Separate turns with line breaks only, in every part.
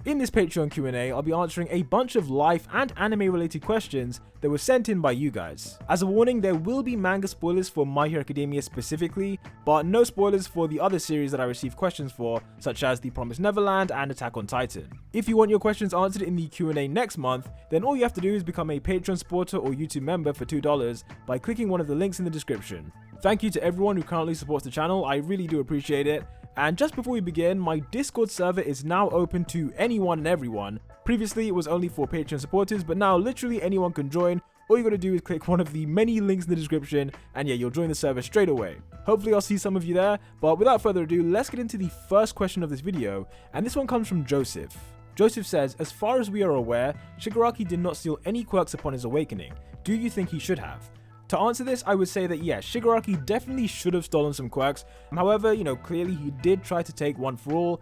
In this Patreon Q&A, I'll be answering a bunch of life and anime related questions that were sent in by you guys. As a warning, there will be manga spoilers for My Hero Academia specifically, but no spoilers for the other series that I received questions for, such as The Promised Neverland and Attack on Titan. If you want your questions answered in the Q&A next month, then all you have to do is become a Patreon supporter or YouTube member for $2 by clicking one of the links in the description. Thank you to everyone who currently supports the channel, I really do appreciate it. And just before we begin, my Discord server is now open to anyone and everyone. Previously it was only for Patreon supporters, but now literally anyone can join. All you gotta do is click one of the many links in the description and yeah, you'll join the server straight away. Hopefully I'll see some of you there, but without further ado, let's get into the first question of this video, and this one comes from Joseph. Joseph says, as far as we are aware, Shigaraki did not steal any quirks upon his awakening. Do you think he should have? To answer this, I would say that yes, Shigaraki definitely should have stolen some quirks. However, clearly he did try to take One for All.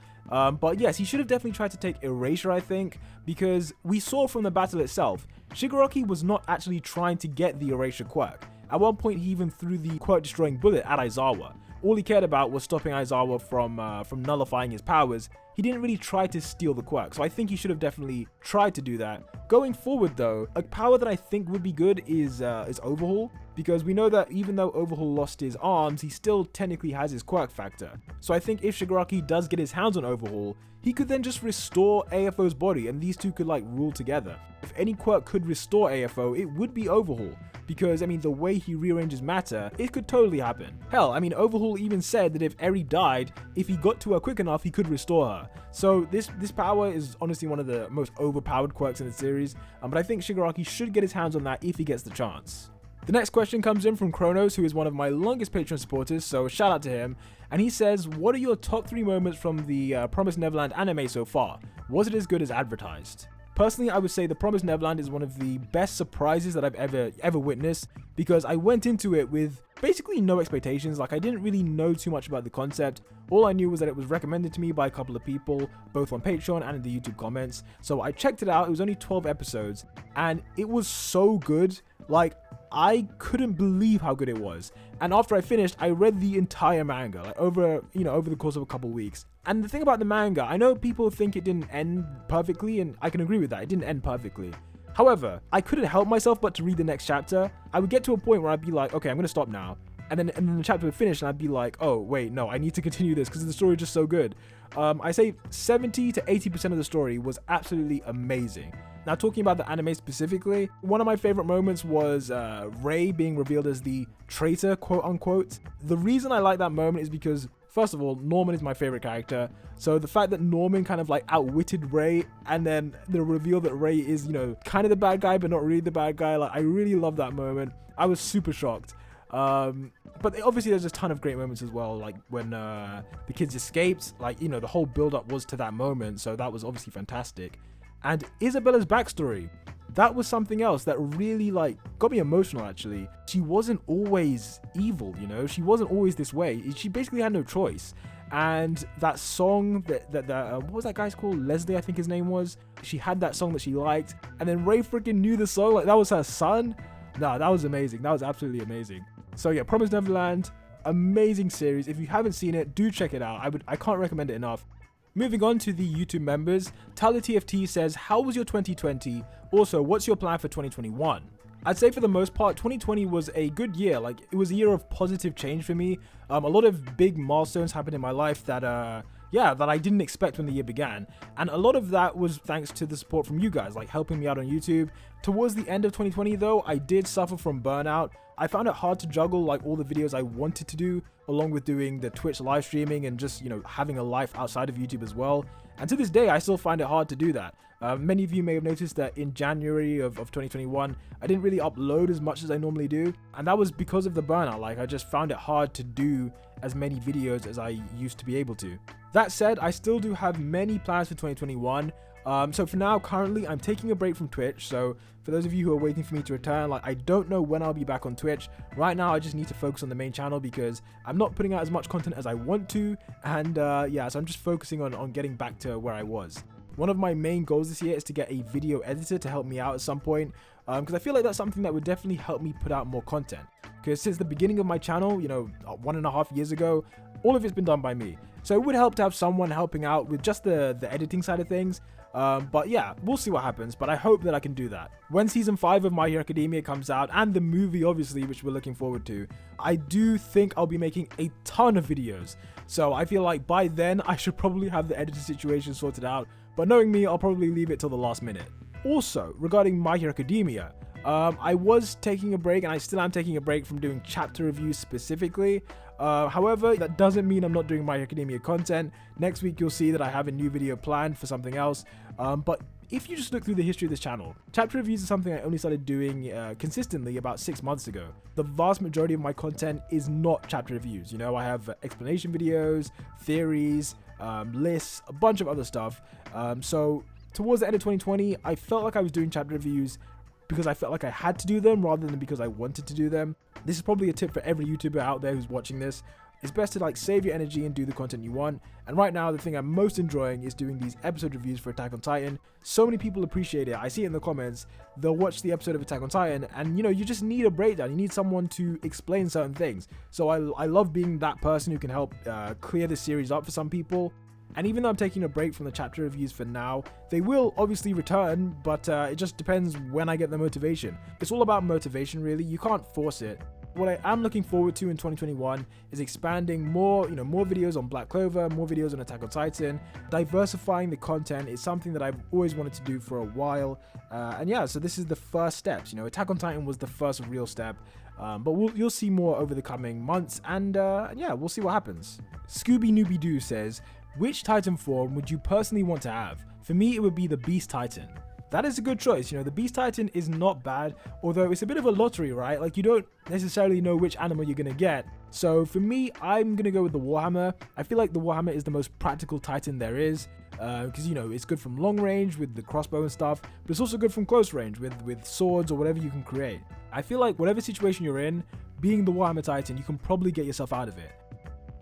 But yes, he should have definitely tried to take Erasure, I think, because we saw from the battle itself, Shigaraki was not actually trying to get the Erasure quirk. At one point, he even threw the quirk-destroying bullet at Aizawa. All he cared about was stopping Aizawa from nullifying his powers. He didn't really try to steal the quirk, so I think he should have definitely tried to do that. Going forward though, a power that I think would be good is Overhaul, because we know that even though Overhaul lost his arms, he still technically has his quirk factor. So I think if Shigaraki does get his hands on Overhaul, he could then just restore AFO's body and these two could rule together. If any quirk could restore AFO, it would be Overhaul. Because, the way he rearranges matter, it could totally happen. Hell, Overhaul even said that if Eri died, if he got to her quick enough, he could restore her. So this power is honestly one of the most overpowered quirks in the series, but I think Shigaraki should get his hands on that if he gets the chance. The next question comes in from Kronos, who is one of my longest Patreon supporters, so shout out to him. And he says, what are your top 3 moments from the Promised Neverland anime so far? Was it as good as advertised? Personally, I would say The Promised Neverland is one of the best surprises that I've ever witnessed, because I went into it with basically no expectations. I didn't really know too much about the concept. All I knew was that it was recommended to me by a couple of people, both on Patreon and in the YouTube comments. So I checked it out. It was only 12 episodes and it was so good. I couldn't believe how good it was. And after I finished, I read the entire manga over the course of a couple weeks. And the thing about the manga, I know people think it didn't end perfectly, and I can agree with that. It didn't end perfectly. However, I couldn't help myself but to read the next chapter. I would get to a point where I'd be like, okay, I'm gonna stop now. And then the chapter would finish and I'd be like, oh wait, no, I need to continue this because the story is just so good. I say 70 to 80% of the story was absolutely amazing. Now, talking about the anime specifically, one of my favorite moments was Rei being revealed as the traitor, quote unquote. The reason I like that moment is because, first of all, Norman is my favorite character. So the fact that Norman kind of outwitted Rei, and then the reveal that Rei is, kind of the bad guy, but not really the bad guy. I really love that moment. I was super shocked. But obviously there's a ton of great moments as well, when the kids escaped, the whole build up was to that moment. So that was obviously fantastic. And Isabella's backstory, that was something else that really got me emotional actually. She wasn't always evil, she wasn't always this way. She basically had no choice. And that song that what was that guy's called? Leslie, I think his name was. She had that song that she liked, and then Rei freaking knew the song, that was her son. Nah, that was amazing. That was absolutely amazing. So yeah, Promised Neverland, amazing series. If you haven't seen it, do check it out. I can't recommend it enough. Moving on to the YouTube members, Tyler TFT says, how was your 2020? Also, what's your plan for 2021? I'd say for the most part, 2020 was a good year. It was a year of positive change for me. A lot of big milestones happened in my life that I didn't expect when the year began. And a lot of that was thanks to the support from you guys, helping me out on YouTube. Towards the end of 2020 though, I did suffer from burnout. I found it hard to juggle all the videos I wanted to do, along with doing the Twitch live streaming and just, having a life outside of YouTube as well. And to this day, I still find it hard to do that. Many of you may have noticed that in January of 2021, I didn't really upload as much as I normally do. And that was because of the burnout. I just found it hard to do as many videos as I used to be able to. That said, I still do have many plans for 2021. So for now, currently, I'm taking a break from Twitch. So for those of you who are waiting for me to return, I don't know when I'll be back on Twitch. Right now, I just need to focus on the main channel because I'm not putting out as much content as I want to. And yeah, so I'm just focusing on getting back to where I was. One of my main goals this year is to get a video editor to help me out at some point, because I feel like that's something that would definitely help me put out more content. Because since the beginning of my channel, 1.5 years ago, all of it's been done by me. So it would help to have someone helping out with just the editing side of things. But yeah, we'll see what happens, but I hope that I can do that. When season 5 of My Hero Academia comes out, and the movie obviously, which we're looking forward to, I do think I'll be making a ton of videos. So I feel like by then I should probably have the editing situation sorted out, but knowing me, I'll probably leave it till the last minute. Also, regarding My Hero Academia, I was taking a break, and I still am taking a break from doing chapter reviews specifically. However, that doesn't mean I'm not doing My Hero Academia content. Next week you'll see that I have a new video planned for something else. But if you just look through the history of this channel, chapter reviews is something I only started doing consistently about 6 months ago. The vast majority of my content is not chapter reviews. You know, I have explanation videos, theories, lists, a bunch of other stuff. So towards the end of 2020, I felt like I was doing chapter reviews because I felt like I had to do them rather than because I wanted to do them. This is probably a tip for every YouTuber out there who's watching this. It's best to like save your energy and do the content you want. And right now, the thing I'm most enjoying is doing these episode reviews for Attack on Titan. So many people appreciate it. I see it in the comments. They'll watch the episode of Attack on Titan and, you know, you just need a breakdown. You need someone to explain certain things. So I love being that person who can help clear the series up for some people. And even though I'm taking a break from the chapter reviews for now, they will obviously return, but it just depends when I get the motivation. It's all about motivation, really. You can't force it. What I am looking forward to in 2021 is expanding more videos on Black Clover, more videos on Attack on Titan. Diversifying the content is something that I've always wanted to do for a while. And yeah, so this is the first steps. You know, Attack on Titan was the first real step. But you'll see more over the coming months, and yeah, we'll see what happens. Scooby Nooby Doo says, which Titan form would you personally want to have? For me, it would be the Beast Titan. That is a good choice. You know, the Beast Titan is not bad, although it's a bit of a lottery, right? Like, you don't necessarily know which animal you're going to get. So for me, I'm going to go with the Warhammer. I feel like the Warhammer is the most practical Titan there is, because, you know, it's good from long range with the crossbow and stuff, but it's also good from close range with swords or whatever you can create. I feel like whatever situation you're in, being the Warhammer Titan, you can probably get yourself out of it.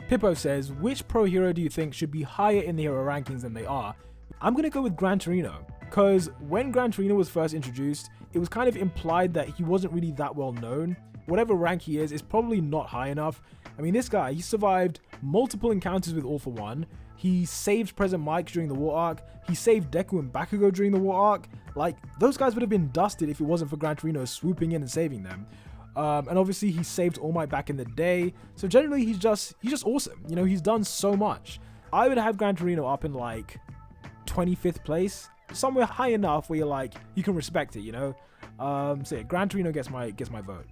Pippo says, which pro hero do you think should be higher in the hero rankings than they are? I'm going to go with Gran Torino, because when Gran Torino was first introduced, it was kind of implied that he wasn't really that well known. Whatever rank he is probably not high enough. I mean, this guy, he survived multiple encounters with All for One. He saved President Mike during the war arc. He saved Deku and Bakugo during the war arc. Like, those guys would have been dusted if it wasn't for Gran Torino swooping in and saving them. And obviously he saved All Might back in the day. So generally he's just awesome. You know, he's done so much. I would have Gran Torino up in like 25th place, somewhere high enough where you're like, you can respect it, you know. So yeah, Gran Torino gets my vote.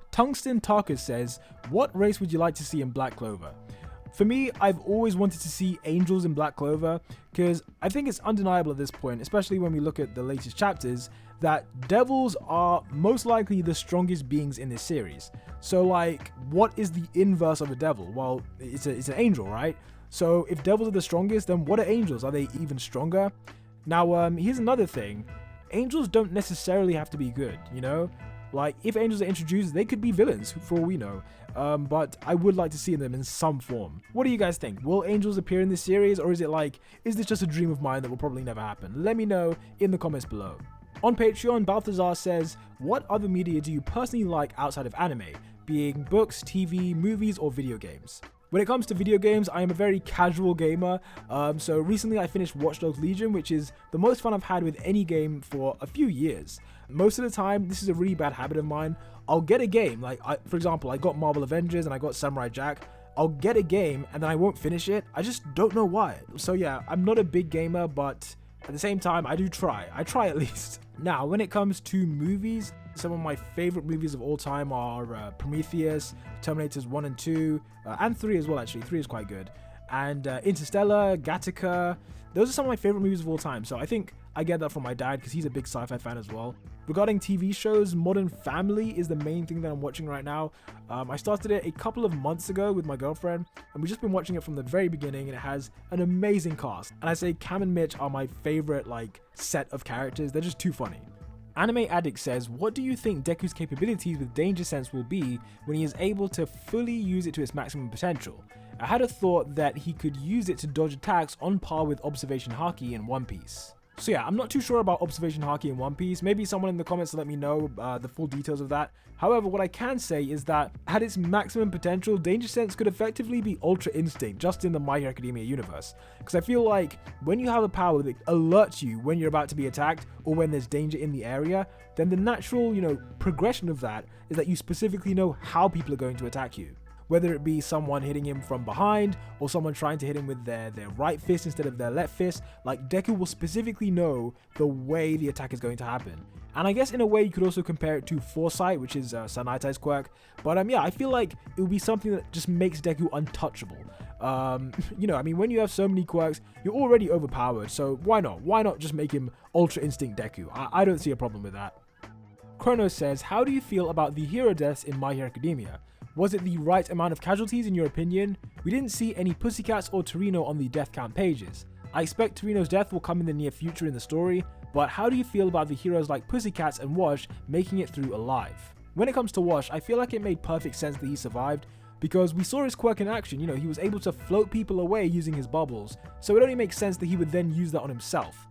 Tungsten Tarkus says, what race would you like to see in Black Clover? For me, I've always wanted to see angels in Black Clover, because I think it's undeniable at this point, especially when we look at the latest chapters, that devils are most likely the strongest beings in this series. So like, what is the inverse of a devil? Well, it's an angel, right? So if devils are the strongest, then what are angels? Are they even stronger? Now, here's another thing. Angels don't necessarily have to be good, you know? Like, if angels are introduced, they could be villains, for all we know. But I would like to see them in some form. What do you guys think? Will angels appear in this series, or is it like, is this just a dream of mine that will probably never happen? Let me know in the comments below. On Patreon, Balthazar says, what other media do you personally like outside of anime, being books, TV, movies, or video games? When it comes to video games, I am a very casual gamer, so recently I finished Watch Dogs Legion, which is the most fun I've had with any game for a few years. Most of the time, this is a really bad habit of mine. I'll get a game, like for example, I got Marvel Avengers and I got Samurai Jack. I'll get a game and then I won't finish it. I just don't know why. So yeah, I'm not a big gamer, but at the same time, I do try. I try at least. Now, when it comes to movies, some of my favorite movies of all time are Prometheus, Terminators 1 and 2, and 3 as well, actually. 3 is quite good. And Interstellar, Gattaca. Those are some of my favorite movies of all time. So I think I get that from my dad because he's a big sci-fi fan as well. Regarding TV shows, Modern Family is the main thing that I'm watching right now. I started it a couple of months ago with my girlfriend, and we've just been watching it from the very beginning, and it has an amazing cast. And I say Cam and Mitch are my favorite set of characters. They're just too funny. Anime Addict says, what do you think Deku's capabilities with Danger Sense will be when he is able to fully use it to its maximum potential? I had a thought that he could use it to dodge attacks on par with Observation Haki in One Piece. So yeah, I'm not too sure about Observation Haki in One Piece. Maybe someone in the comments will let me know the full details of that. However, what I can say is that at its maximum potential, Danger Sense could effectively be Ultra Instinct just in the My Hero Academia universe. Because I feel like when you have a power that alerts you when you're about to be attacked or when there's danger in the area, then the natural, progression of that is that you specifically know how people are going to attack you. Whether it be someone hitting him from behind or someone trying to hit him with their right fist instead of their left fist, like Deku will specifically know the way the attack is going to happen. And I guess in a way you could also compare it to Foresight, which is Sanitai's quirk. But yeah, I feel like it would be something that just makes Deku untouchable. When you have so many quirks, you're already overpowered, so why not? Why not just make him Ultra Instinct Deku? I don't see a problem with that. Chronos says, how do you feel about the hero deaths in My Hero Academia? Was it the right amount of casualties in your opinion? We didn't see any Pussycats or Torino on the death count pages. I expect Torino's death will come in the near future in the story, but how do you feel about the heroes like Pussycats and Wash making it through alive? When it comes to Wash, I feel like it made perfect sense that he survived, because we saw his quirk in action. He was able to float people away using his bubbles, so it only makes sense that he would then use that on himself.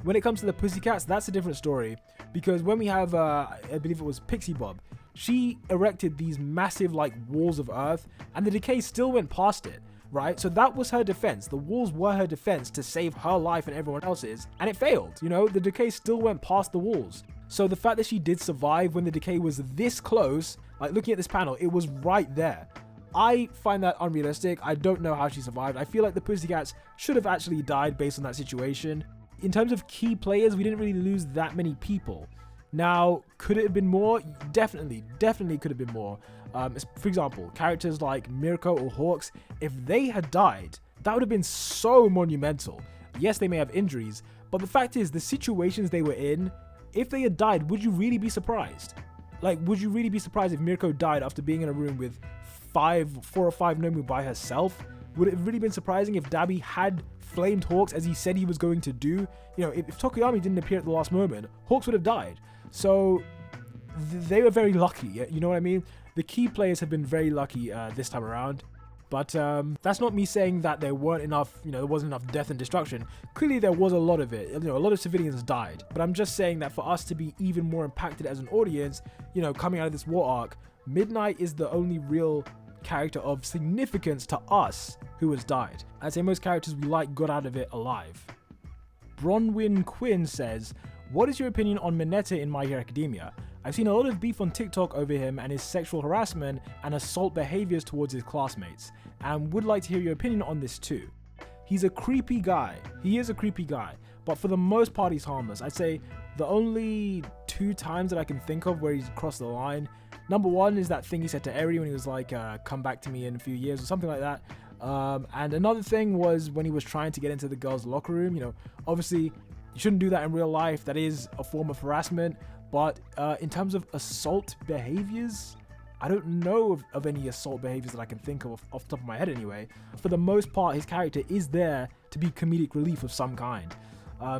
When it comes to the Pussycats, that's a different story, because when we have, I believe it was Pixie Bob, she erected these massive walls of earth, and the decay still went past it, right? So that was her defense. The walls were her defense to save her life and everyone else's, and it failed. The decay still went past the walls. So the fact that she did survive when the decay was this close, looking at this panel, it was right there. I find that unrealistic. I don't know how she survived. I feel like the Pussycats should have actually died based on that situation. In terms of key players, we didn't really lose that many people. Now, could it have been more? Definitely could have been more. For example, characters like Mirko or Hawks, if they had died, that would have been so monumental. Yes, they may have injuries, but the fact is, the situations they were in, if they had died, would you really be surprised? Would you really be surprised if Mirko died after being in a room with 4 or 5 Nomu by herself? Would it have really been surprising if Dabi had flamed Hawks as he said he was going to do? If Tokoyami didn't appear at the last moment, Hawks would have died. So they were very lucky, you know what I mean? The key players have been very lucky this time around. But that's not me saying that there weren't enough, there wasn't enough death and destruction. Clearly there was a lot of it, a lot of civilians died. But I'm just saying that for us to be even more impacted as an audience, coming out of this war arc, Midnight is the only real character of significance to us who has died. I'd say most characters we like got out of it alive. Bronwyn Quinn says, what is your opinion on Mineta in My Hero Academia? I've seen a lot of beef on TikTok over him and his sexual harassment and assault behaviors towards his classmates, and would like to hear your opinion on this too. He's a creepy guy. He is a creepy guy, but for the most part he's harmless. I'd say the only 2 times that I can think of where he's crossed the line, number one is that thing he said to Eri when he was like, come back to me in a few years or something like that. And another thing was when he was trying to get into the girls' locker room. Obviously you shouldn't do that in real life. That is a form of harassment. But in terms of assault behaviors, I don't know of any assault behaviors that I can think of off the top of my head anyway. For the most part, his character is there to be comedic relief of some kind.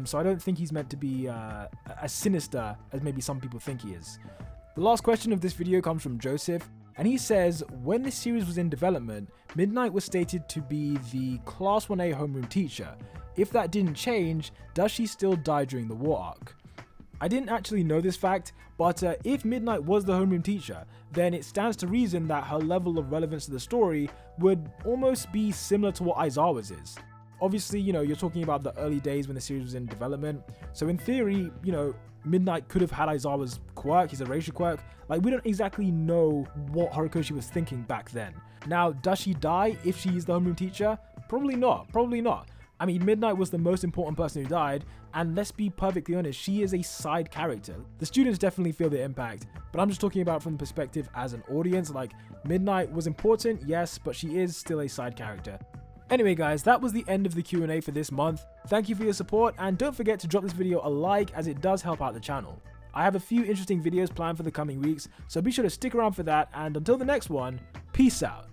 So I don't think he's meant to be as sinister as maybe some people think he is. The last question of this video comes from Joseph, and he says, when this series was in development, Midnight was stated to be the Class 1A homeroom teacher. If that didn't change, does she still die during the war arc? I didn't actually know this fact, but if Midnight was the homeroom teacher, then it stands to reason that her level of relevance to the story would almost be similar to what Aizawa's is. Obviously, you're talking about the early days when the series was in development, so in theory, Midnight could have had Aizawa's quirk, his erasure quirk. We don't exactly know what Horikoshi was thinking back then. Now, does she die if she is the homeroom teacher? Probably not. I mean, Midnight was the most important person who died, and let's be perfectly honest, she is a side character. The students definitely feel the impact, but I'm just talking about from the perspective as an audience. Midnight was important, yes, but she is still a side character. Anyway guys, that was the end of the Q&A for this month. Thank you for your support, and don't forget to drop this video a like as it does help out the channel. I have a few interesting videos planned for the coming weeks, so be sure to stick around for that, and until the next one, peace out.